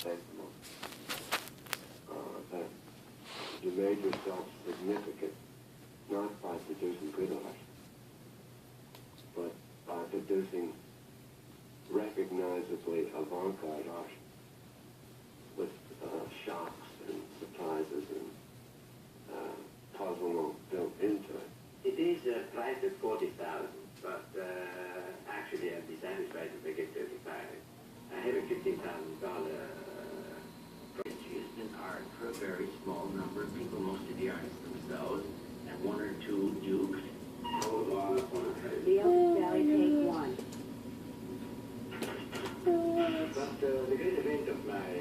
testimony that you made yourself significant not by producing good art, but by producing recognizably avant-garde art with shocks and surprises and puzzlement built into it. It is priced at 40,000, but actually I'd be satisfied if I get 35. I have a $15,000 price used in art for a very small number of people, most of the artists themselves, and one or two dukes. The Lopez Valley, take one. But the great event of my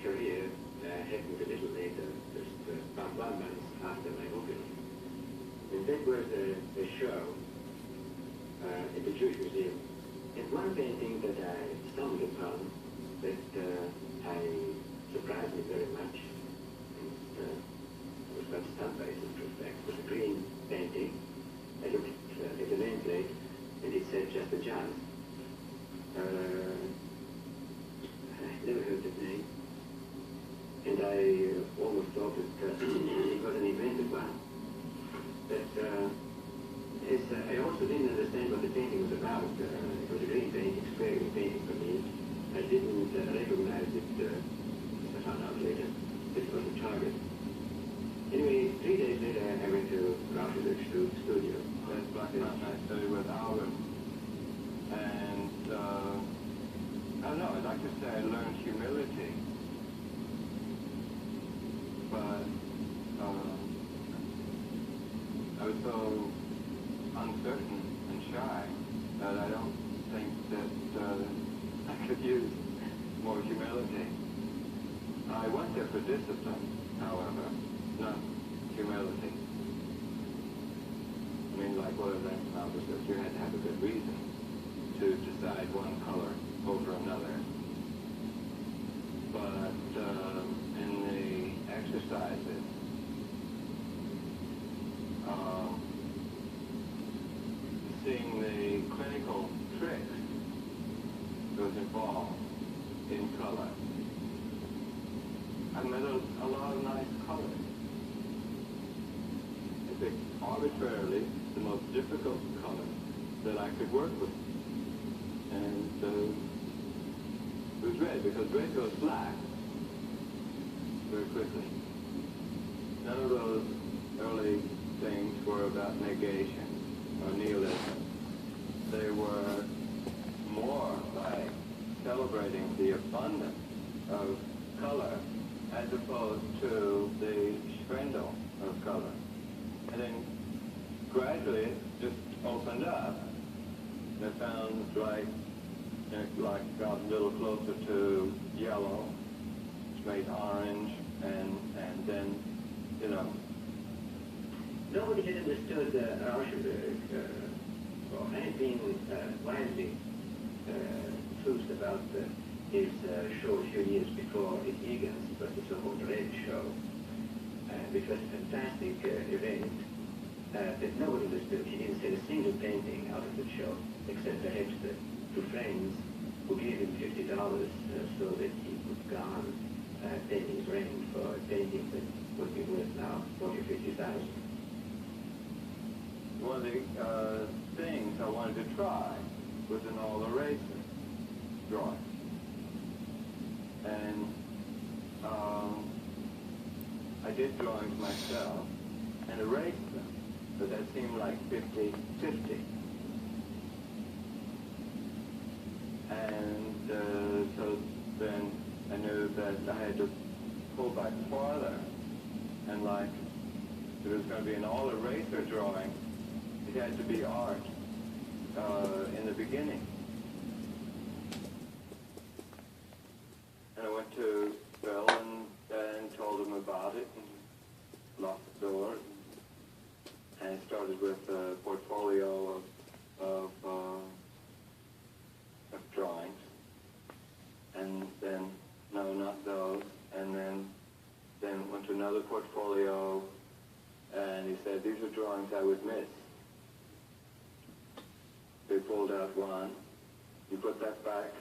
career happened a little later, just about 1 month after my opening. And that was a show at the Jewish Museum. And one painting that I stumbled upon that I surprised me very much, and I was quite stunned by its retrospect, was a green painting. I looked at the nameplate, and it said just a jazz. I never heard that name, and I almost thought that it was an invented one. But I also didn't understand what the painting was about. It was a green painting, square green painting for me. I didn't recognize it, I found out later, that it was a target. Anyway, 3 days later, I went to Lopez's studio. That's Black I studied with Alvin. And, I don't know, I'd like to say I learned humility. But, I was so uncertain and shy that I don't think that I could use more humility. I went there for discipline, however, not humility. I mean, like what events Malcolm says, you had to have a good reason to decide one color over another. But in the exercises, seeing the clinical tricks that was involved in color, I met a lot of nice colors. I picked arbitrarily the most difficult color that I could work with. And it was red, because red goes black very quickly. None of those early things were about negation or nihilism. They were more like celebrating the abundance of color as opposed to the swindle of color. And then gradually it just opened up. And I found like got a little closer to yellow, which made orange, and then, you know. Nobody had understood Rauschenberg, or I had been widely enthused about his show a few years before in Egan's. It was the so-called Red Show, which was a fantastic event that nobody understood. He didn't sell a single painting out of the show, except perhaps the two friends who gave him $50 so that he could go on paintings rain for a painting that would be worth now $40,000 or $50,000. One of the things I wanted to try was an all-eraser drawing. And I did drawings myself and erased them, but that seemed like 50-50. And so then I knew that I had to pull back farther, and like if it was going to be an all-eraser drawing, it had to be art in the beginning. And I went to Bill and told him about it and locked the door. And started with a portfolio of drawings. And then, no, not those. And then went to another portfolio, and he said, these are drawings I would miss. They pulled out one, he put that back,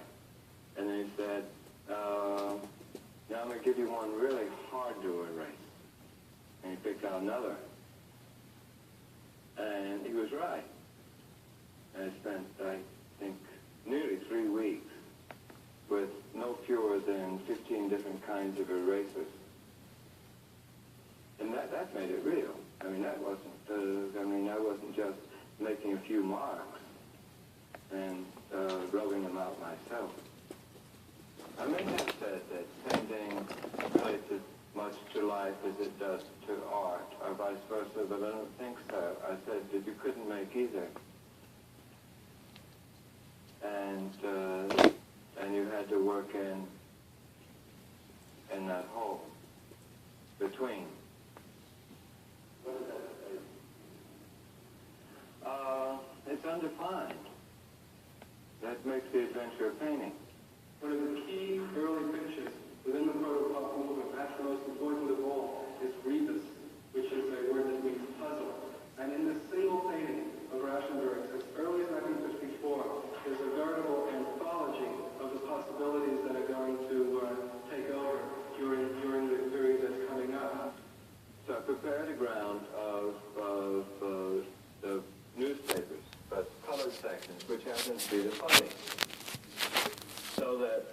and then he said, give you one really hard to erase. And he picked out another. And he was right. And I spent, I think, nearly 3 weeks with no fewer than 15 different kinds of erasers. And that made it real. I mean, that wasn't, I wasn't just making a few marks and rubbing them out myself. I may have said that painting relates as much to life as it does to art, or vice versa, but I don't think so. I said that you couldn't make either. And you had to work in that hole between. It's undefined. That makes the adventure of painting. One of the key early pictures within the protopop movement, perhaps the most important of all, is rebus, which is a word that means puzzle. And in this single painting of Rauschenberg's, as early as 1954, there's a veritable anthology of the possibilities that are going to take over during the period that's coming up. So I prepared a ground of the newspapers, but colored sections, which happens to be the funny. So that